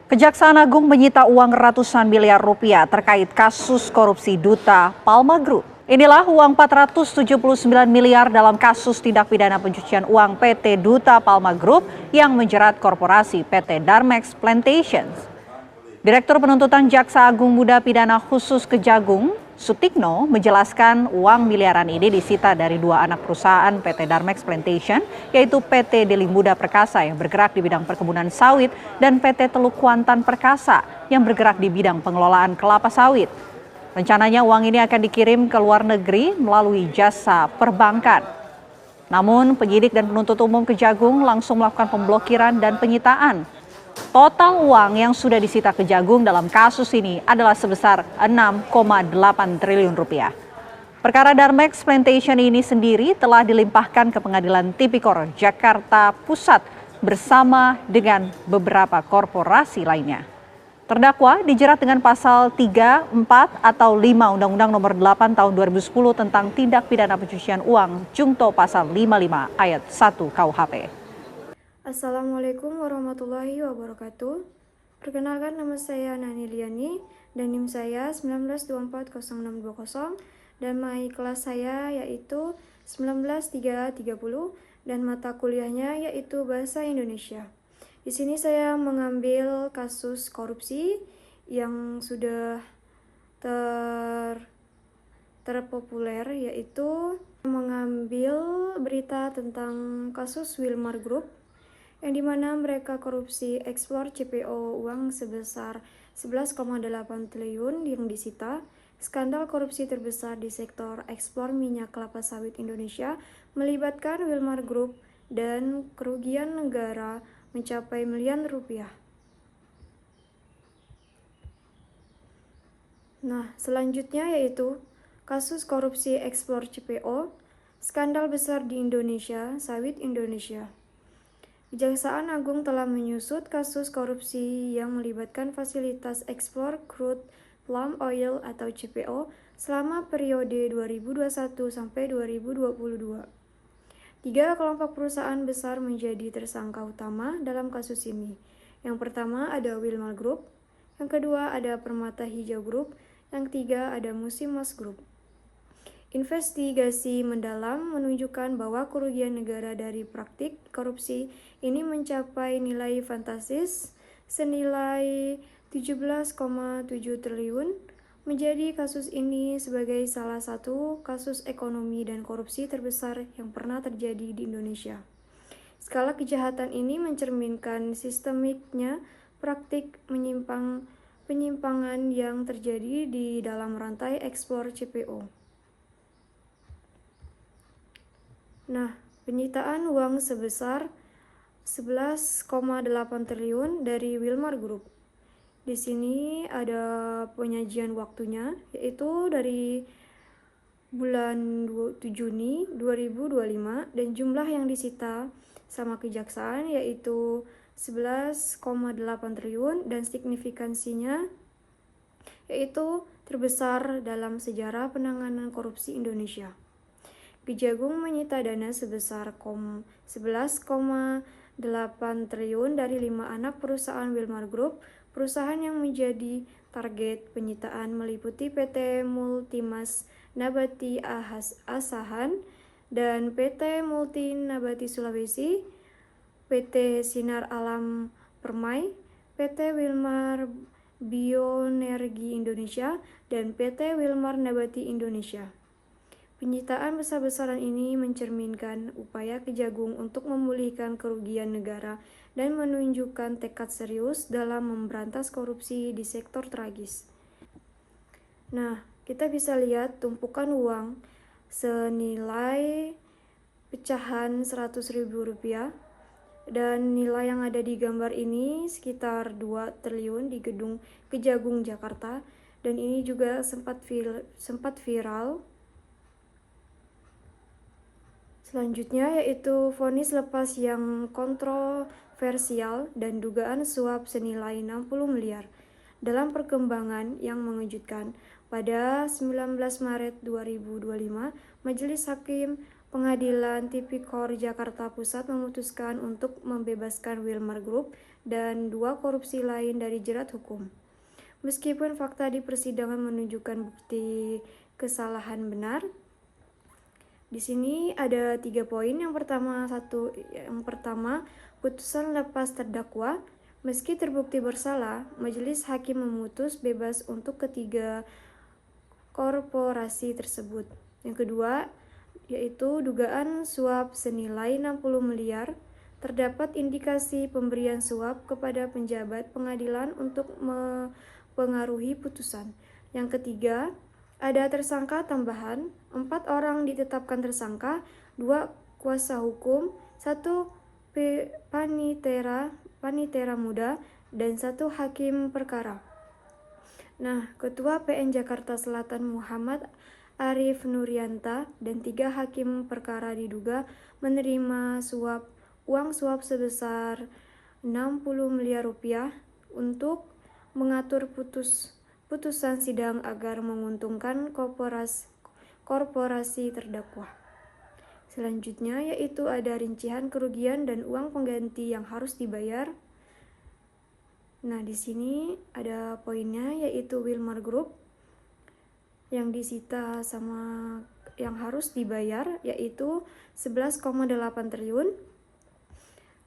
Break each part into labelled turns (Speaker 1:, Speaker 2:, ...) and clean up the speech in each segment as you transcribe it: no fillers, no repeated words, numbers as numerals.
Speaker 1: Kejaksaan Agung menyita uang ratusan miliar rupiah terkait kasus korupsi Duta Palma Group. Inilah uang 479 miliar dalam kasus tindak pidana pencucian uang PT Duta Palma Group yang menjerat korporasi PT Darmex Plantations. Direktur Penuntutan Jaksa Agung Muda Pidana Khusus Kejagung, Sutikno, menjelaskan uang miliaran ini disita dari dua anak perusahaan PT Darmex Plantation, yaitu PT Deli Muda Perkasa yang bergerak di bidang perkebunan sawit dan PT Teluk Kuantan Perkasa yang bergerak di bidang pengelolaan kelapa sawit. Rencananya uang ini akan dikirim ke luar negeri melalui jasa perbankan. Namun penyidik dan penuntut umum Kejagung langsung melakukan pemblokiran dan penyitaan. Total uang yang sudah disita Kejagung dalam kasus ini adalah sebesar 6,8 triliun rupiah. Perkara Darmex Plantation ini sendiri telah dilimpahkan ke Pengadilan Tipikor Jakarta Pusat bersama dengan beberapa korporasi lainnya. Terdakwa dijerat dengan pasal 3, 4, atau 5 Undang-Undang Nomor 8 Tahun 2010 tentang tindak pidana pencucian uang, Jungto pasal 55 ayat 1 KUHP.
Speaker 2: Assalamualaikum warahmatullahi wabarakatuh. Perkenalkan, nama saya Nani Liani dan NIM saya 19240620 dan MAI kelas saya yaitu 19330 dan mata kuliahnya yaitu Bahasa Indonesia. Di sini saya mengambil kasus korupsi yang sudah terpopuler, yaitu mengambil berita tentang kasus Wilmar Group yang dimana mereka korupsi ekspor CPO uang sebesar 11,8 triliun yang disita. Skandal korupsi terbesar di sektor ekspor minyak kelapa sawit Indonesia melibatkan Wilmar Group dan kerugian negara mencapai miliaran rupiah. Nah, selanjutnya yaitu kasus korupsi ekspor CPO, skandal besar di Indonesia, sawit Indonesia. Kejaksaan Agung telah menyusut kasus korupsi yang melibatkan fasilitas ekspor crude palm oil atau CPO selama periode 2021 sampai 2022. 3 kelompok perusahaan besar menjadi tersangka utama dalam kasus ini. Yang pertama ada Wilmar Group, yang kedua ada Permata Hijau Group, yang ketiga ada Musimas Group. Investigasi mendalam menunjukkan bahwa kerugian negara dari praktik korupsi ini mencapai nilai fantastis senilai 17,7 triliun. Menjadi kasus ini sebagai salah satu kasus ekonomi dan korupsi terbesar yang pernah terjadi di Indonesia. Skala kejahatan ini mencerminkan sistemiknya praktik penyimpangan yang terjadi di dalam rantai ekspor CPO. Nah, penyitaan uang sebesar 11,8 triliun dari Wilmar Group. Di sini ada penyajian waktunya, yaitu dari bulan Juni 2025 dan jumlah yang disita sama kejaksaan yaitu 11,8 triliun dan signifikansinya yaitu terbesar dalam sejarah penanganan korupsi Indonesia. Kejagung menyita dana sebesar 11,8 triliun dari 5 anak perusahaan Wilmar Group. Perusahaan yang menjadi target penyitaan meliputi PT Multimas Nabati Asahan dan PT Multi Nabati Sulawesi, PT Sinar Alam Permai, PT Wilmar Bioenergi Indonesia, dan PT Wilmar Nabati Indonesia. Penyitaan besar-besaran ini mencerminkan upaya Kejagung untuk memulihkan kerugian negara dan menunjukkan tekad serius dalam memberantas korupsi di sektor tragis. Nah, kita bisa lihat tumpukan uang senilai pecahan Rp100.000 dan nilai yang ada di gambar ini sekitar 2 triliun di gedung Kejagung Jakarta, dan ini juga sempat viral. Selanjutnya yaitu vonis lepas yang kontroversial dan dugaan suap senilai 60 miliar. Dalam perkembangan yang mengejutkan, pada 19 Maret 2025, Majelis Hakim Pengadilan Tipikor Jakarta Pusat memutuskan untuk membebaskan Wilmar Group dan 2 korupsi lain dari jerat hukum. Meskipun fakta di persidangan menunjukkan bukti kesalahan benar, di sini ada 3 poin. Yang pertama, putusan lepas terdakwa. Meski terbukti bersalah, majelis hakim memutus bebas untuk ketiga korporasi tersebut. Yang kedua, yaitu dugaan suap senilai 60 miliar. Terdapat indikasi pemberian suap kepada penjabat pengadilan untuk mempengaruhi putusan. Yang ketiga, ada tersangka tambahan, 4 orang ditetapkan tersangka, 2 kuasa hukum, 1 panitera muda, dan 1 hakim perkara. Nah, Ketua PN Jakarta Selatan Muhammad Arif Nurianta dan 3 hakim perkara diduga menerima uang suap sebesar 60 miliar rupiah untuk mengatur putusan sidang agar menguntungkan korporasi terdakwa. Selanjutnya yaitu ada rincian kerugian dan uang pengganti yang harus dibayar. Nah, di sini ada poinnya yaitu Wilmar Group yang disita sama yang harus dibayar yaitu 11,8 triliun.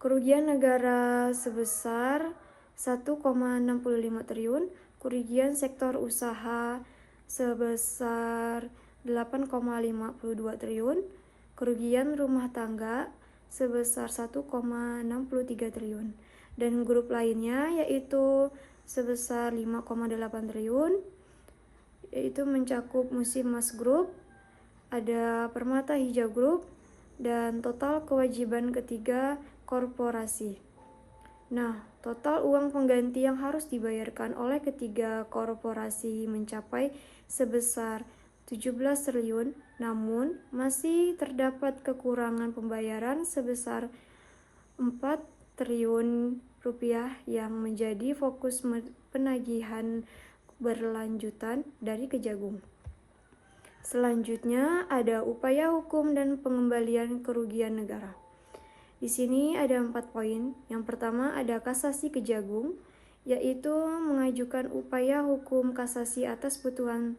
Speaker 2: Kerugian negara sebesar 1,65 triliun, kerugian sektor usaha sebesar 8,52 triliun, kerugian rumah tangga sebesar 1,63 triliun. Dan grup lainnya yaitu sebesar 5,8 triliun, yaitu mencakup Musimas Group, ada Permata Hijau Group, dan total kewajiban ketiga korporasi. Nah, total uang pengganti yang harus dibayarkan oleh ketiga korporasi mencapai sebesar 17 triliun, namun masih terdapat kekurangan pembayaran sebesar 4 triliun rupiah yang menjadi fokus penagihan berlanjutan dari Kejagung. Selanjutnya ada upaya hukum dan pengembalian kerugian negara. Di sini ada 4 poin. Yang pertama ada kasasi Kejagung, yaitu mengajukan upaya hukum kasasi atas putusan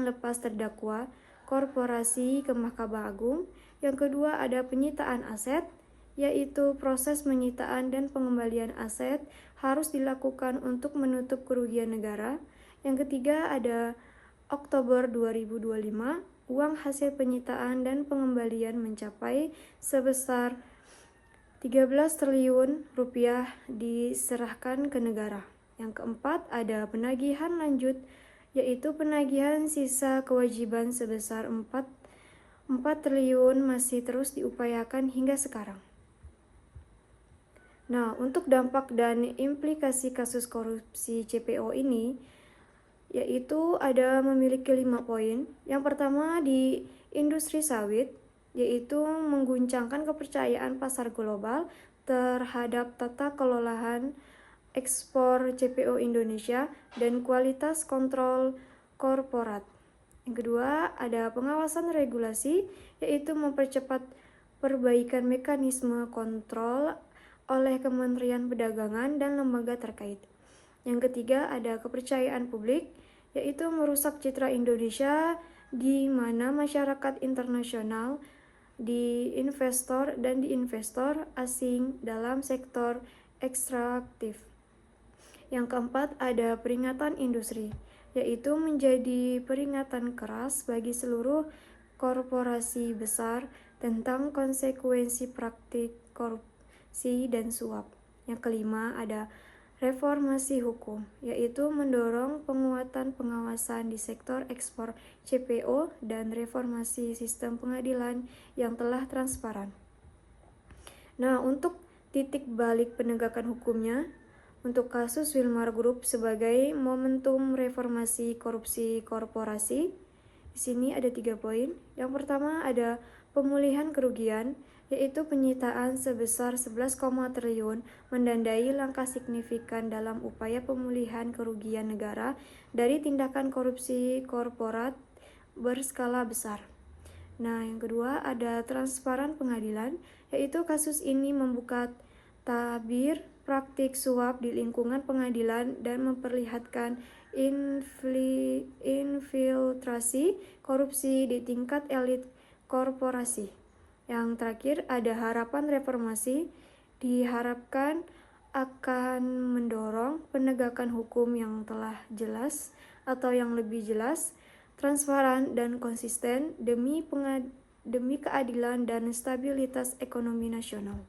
Speaker 2: lepas terdakwa korporasi ke Mahkamah Agung. Yang kedua ada penyitaan aset, yaitu proses penyitaan dan pengembalian aset harus dilakukan untuk menutup kerugian negara. Yang ketiga ada Oktober 2025, uang hasil penyitaan dan pengembalian mencapai sebesar 13 triliun rupiah diserahkan ke negara. Yang keempat ada penagihan lanjut, yaitu penagihan sisa kewajiban sebesar 4 triliun masih terus diupayakan hingga sekarang. Nah, untuk dampak dan implikasi kasus korupsi CPO ini, yaitu ada memiliki 5 poin. Yang pertama di industri sawit, yaitu mengguncangkan kepercayaan pasar global terhadap tata kelolaan ekspor CPO Indonesia dan kualitas kontrol korporat. Yang kedua, ada pengawasan regulasi, yaitu mempercepat perbaikan mekanisme kontrol oleh Kementerian Perdagangan dan lembaga terkait. Yang ketiga, ada kepercayaan publik, yaitu merusak citra Indonesia di mana masyarakat internasional di investor asing dalam sektor ekstraktif. Yang keempat, ada peringatan industri, yaitu menjadi peringatan keras bagi seluruh korporasi besar tentang konsekuensi praktik korupsi dan suap. Yang kelima, ada reformasi hukum, yaitu mendorong penguatan pengawasan di sektor ekspor CPO dan reformasi sistem pengadilan yang telah transparan. Nah, untuk titik balik penegakan hukumnya, untuk kasus Wilmar Group sebagai momentum reformasi korupsi korporasi, di sini ada 3 poin. Yang pertama ada pemulihan kerugian, yaitu penyitaan sebesar 11, triliun menandai langkah signifikan dalam upaya pemulihan kerugian negara dari tindakan korupsi korporat berskala besar. Nah, yang kedua ada transparan pengadilan, yaitu kasus ini membuka tabir praktik suap di lingkungan pengadilan dan memperlihatkan infiltrasi korupsi di tingkat elit korporasi. Yang terakhir ada harapan reformasi, diharapkan akan mendorong penegakan hukum yang telah jelas atau yang lebih jelas, transparan dan konsisten demi keadilan dan stabilitas ekonomi nasional.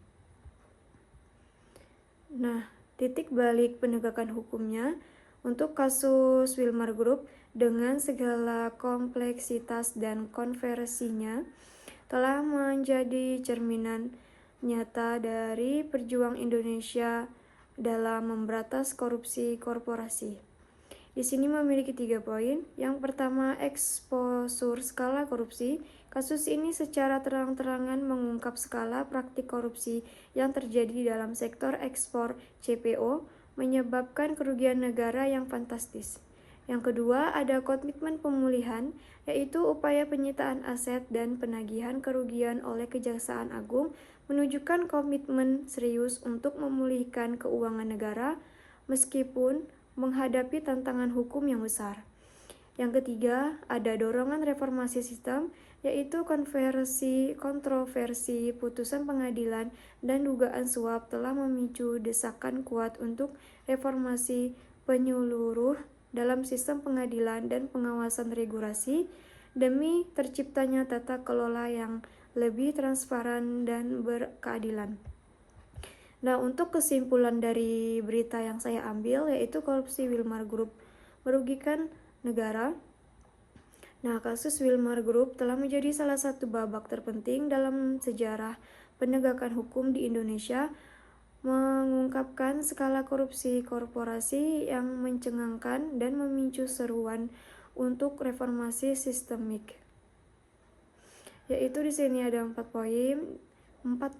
Speaker 2: Nah, titik balik penegakan hukumnya untuk kasus Wilmar Group dengan segala kompleksitas dan konversinya telah menjadi cerminan nyata dari perjuangan Indonesia dalam memberantas korupsi korporasi. Di sini memiliki 3 poin. Yang pertama, eksposur skala korupsi. Kasus ini secara terang-terangan mengungkap skala praktik korupsi yang terjadi dalam sektor ekspor CPO, menyebabkan kerugian negara yang fantastis. Yang kedua, ada komitmen pemulihan, yaitu upaya penyitaan aset dan penagihan kerugian oleh Kejaksaan Agung menunjukkan komitmen serius untuk memulihkan keuangan negara meskipun menghadapi tantangan hukum yang besar. Yang ketiga, ada dorongan reformasi sistem, yaitu kontroversi putusan pengadilan dan dugaan suap telah memicu desakan kuat untuk reformasi penyeluruh dalam sistem pengadilan dan pengawasan regulasi demi terciptanya tata kelola yang lebih transparan dan berkeadilan. Nah, untuk kesimpulan dari berita yang saya ambil, yaitu korupsi Wilmar Group merugikan negara. Nah, kasus Wilmar Group telah menjadi salah satu babak terpenting dalam sejarah penegakan hukum di Indonesia, mengungkapkan skala korupsi korporasi yang mencengangkan dan memicu seruan untuk reformasi sistemik. Yaitu di sini ada 4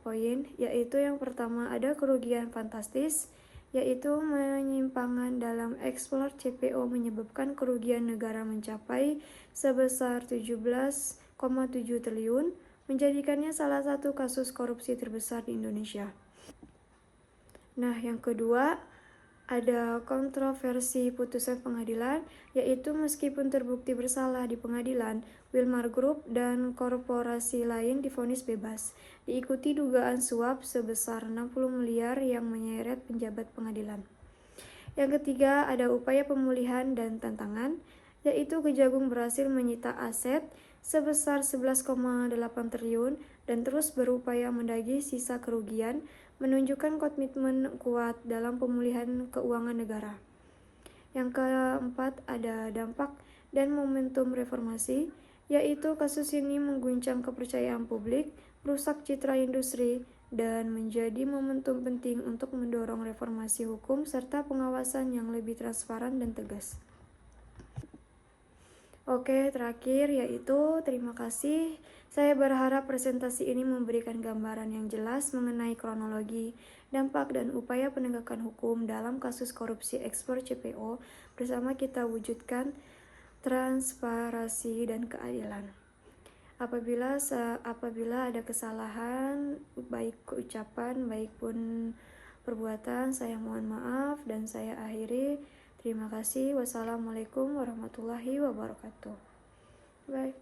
Speaker 2: poin, yaitu yang pertama ada kerugian fantastis, yaitu penyimpangan dalam ekspor CPO menyebabkan kerugian negara mencapai sebesar 17,7 triliun, menjadikannya salah satu kasus korupsi terbesar di Indonesia. Nah, yang kedua ada kontroversi putusan pengadilan, yaitu meskipun terbukti bersalah di pengadilan, Wilmar Group dan korporasi lain divonis bebas, diikuti dugaan suap sebesar 60 miliar yang menyeret penjabat pengadilan. Yang ketiga, ada upaya pemulihan dan tantangan, yaitu Kejagung berhasil menyita aset sebesar 11,8 triliun dan terus berupaya mendagih sisa kerugian, menunjukkan komitmen kuat dalam pemulihan keuangan negara. Yang keempat, ada dampak dan momentum reformasi, yaitu kasus ini mengguncang kepercayaan publik, merusak citra industri, dan menjadi momentum penting untuk mendorong reformasi hukum serta pengawasan yang lebih transparan dan tegas. Oke, terakhir yaitu terima kasih. Saya berharap presentasi ini memberikan gambaran yang jelas mengenai kronologi, dampak, dan upaya penegakan hukum dalam kasus korupsi ekspor CPO bersama kita wujudkan transparansi dan keadilan. Apabila ada kesalahan, baik ucapan, baik pun perbuatan, saya mohon maaf dan saya akhiri. Terima kasih. Wassalamualaikum warahmatullahi wabarakatuh. Bye.